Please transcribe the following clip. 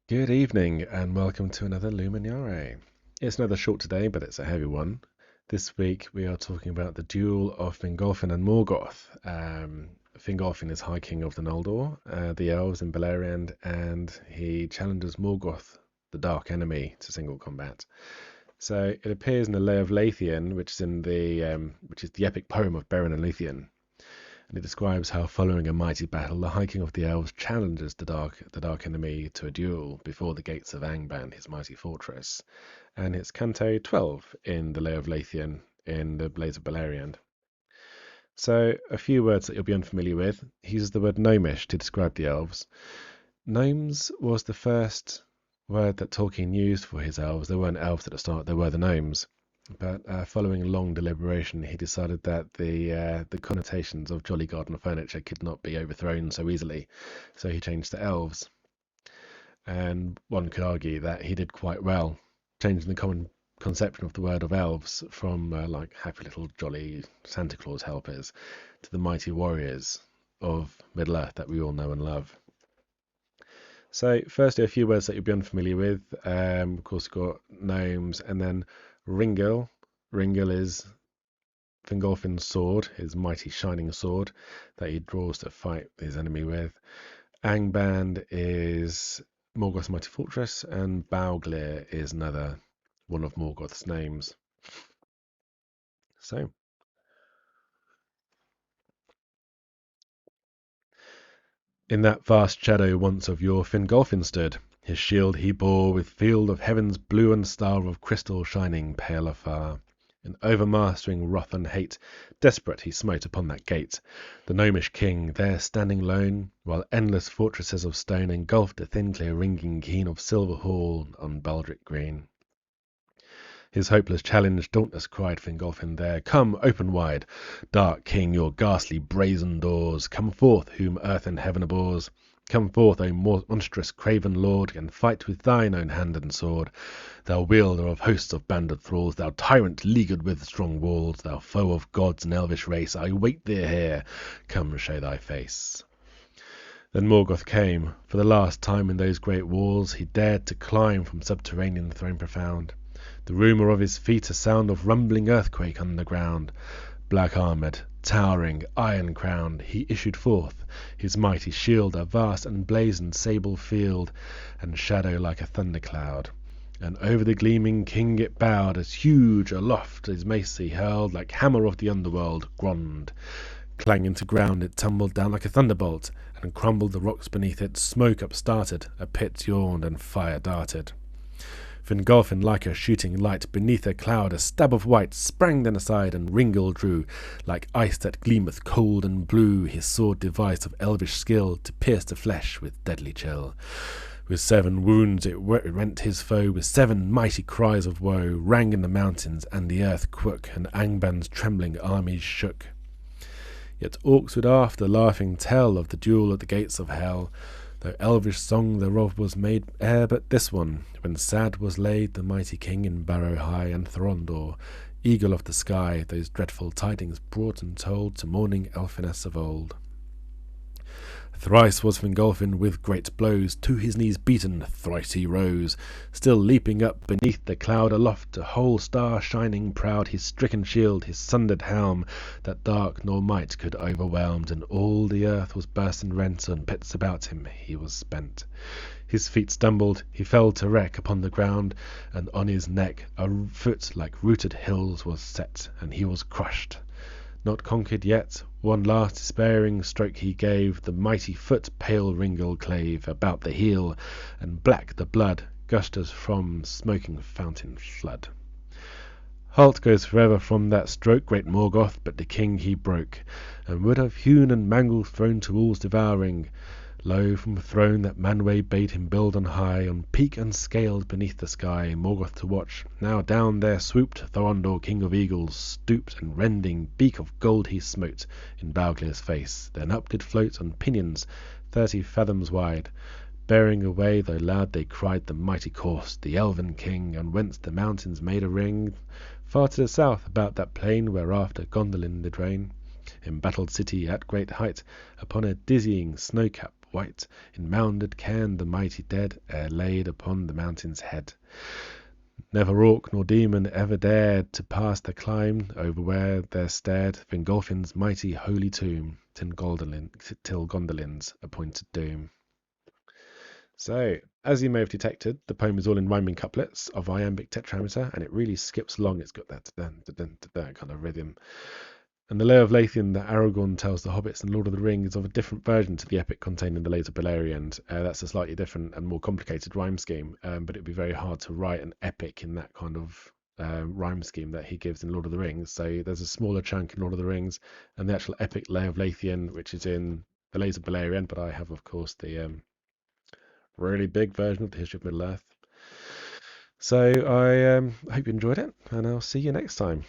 Good evening and welcome to another Luminare. It's another short today, but it's a heavy one. This week we are talking about the duel of Fingolfin and Morgoth. Fingolfin is High King of the Noldor, the elves in Beleriand, and he challenges Morgoth, the Dark Enemy, to single combat. So it appears in the Lay of Leithian, which is the epic poem of Beren and Luthien. And it describes how, following a mighty battle, the High King of the Elves challenges the Dark Enemy to a duel before the gates of Angband, his mighty fortress. And it's Canto 12 in the Lay of Leithian in the Blaze of Beleriand. So, a few words that you'll be unfamiliar with. He uses the word gnomish to describe the elves. Gnomes was the first word that Tolkien used for his elves. There weren't elves at the start, there were the gnomes. But following long deliberation, he decided that the connotations of Jolly Garden furniture could not be overthrown so easily, so he changed to elves. And one could argue that he did quite well, changing the common conception of the word of elves from like happy little jolly Santa Claus helpers to the mighty warriors of Middle-earth that we all know and love. So firstly, a few words that you'll be unfamiliar with. Of course, we've got gnomes, and then Ringil. Ringil is Fingolfin's sword, his mighty shining sword that he draws to fight his enemy with. Angband is Morgoth's mighty fortress, and Bauglir is another one of Morgoth's names. So, in that vast shadow once of yore Fingolfin stood. His shield he bore with field of heaven's blue and star of crystal shining pale afar. In overmastering wrath and hate, desperate he smote upon that gate, the gnomish king there standing lone, while endless fortresses of stone engulfed a thin clear ringing keen of silver hall on baldric green. His hopeless challenge dauntless cried Fingolfin there, "Come, open wide, dark king, your ghastly brazen doors, come forth, whom earth and heaven abhors. Come forth, O monstrous craven lord, and fight with thine own hand and sword. Thou wielder of hosts of banded thralls, thou tyrant leagued with strong walls, thou foe of gods and elvish race, I wait thee here, come show thy face." Then Morgoth came, for the last time in those great walls he dared to climb from subterranean throne profound. The rumour of his feet a sound of rumbling earthquake underground. Black-armoured, towering, iron-crowned, he issued forth, his mighty shield a vast and blazoned sable field, and shadow like a thundercloud. And over the gleaming king it bowed, as huge aloft his mace he hurled, like hammer of the underworld, Grond. Clanging to ground it tumbled down like a thunderbolt, and crumbled the rocks beneath it, smoke upstarted, a pit yawned, and fire darted. Fingolfin, like a shooting light, beneath a cloud a stab of white, sprang then aside, and Ringil drew, like ice that gleameth cold and blue, his sword devised of elvish skill, to pierce the flesh with deadly chill. With 7 wounds it rent his foe, with 7 mighty cries of woe, rang in the mountains, and the earth quook, and Angband's trembling armies shook. Yet orcs would after laughing tell of the duel at the gates of hell, though elvish song thereof was made ere but this one, when sad was laid the mighty king in Barrow High, and Thorondor, eagle of the sky, those dreadful tidings brought and told to mourning elfiness of old. Thrice was Fingolfin with great blows to his knees beaten, thrice he rose, still leaping up beneath the cloud aloft, a whole star shining proud, his stricken shield, his sundered helm, that dark nor might could overwhelmed, and all the earth was burst and rent, and pits about him he was spent. His feet stumbled, he fell to wreck upon the ground, and on his neck a foot like rooted hills was set, and he was crushed. Not conquered yet, one last despairing stroke he gave, the mighty foot pale Ringil clave about the heel, and black the blood gushed as from smoking fountain flood. Halt goes forever from that stroke great Morgoth, but the king he broke, and would have hewn and mangled throne to walls devouring. Lo, from a throne that Manwë bade him build on high, on peak unscaled beneath the sky, Morgoth to watch, now down there swooped Thorondor, king of eagles, stooped, and rending beak of gold he smote in Bauglir's face, then up did float on pinions 30 fathoms wide, bearing away, though loud they cried, the mighty corse, the elven king, and whence the mountains made a ring, far to the south, about that plain whereafter Gondolin did reign. Embattled city at great height, upon a dizzying snow-cap white, in mounded cairn the mighty dead ere laid upon the mountain's head. Never orc nor demon ever dared to pass the climb over where there stared Fingolfin's mighty holy tomb, till Gondolin's appointed doom. So, as you may have detected, the poem is all in rhyming couplets of iambic tetrameter, and it really skips along. It's got that kind of rhythm. And the Lay of Lathian that Aragorn tells the hobbits in Lord of the Rings is of a different version to the epic contained in the later Beleriand. That's a slightly different and more complicated rhyme scheme, but it'd be very hard to write an epic in that kind of rhyme scheme that he gives in Lord of the Rings. So there's a smaller chunk in Lord of the Rings, and the actual epic Lay of Lathian, which is in the later Beleriand, but I have, of course, the really big version of the History of Middle Earth. So I hope you enjoyed it, and I'll see you next time.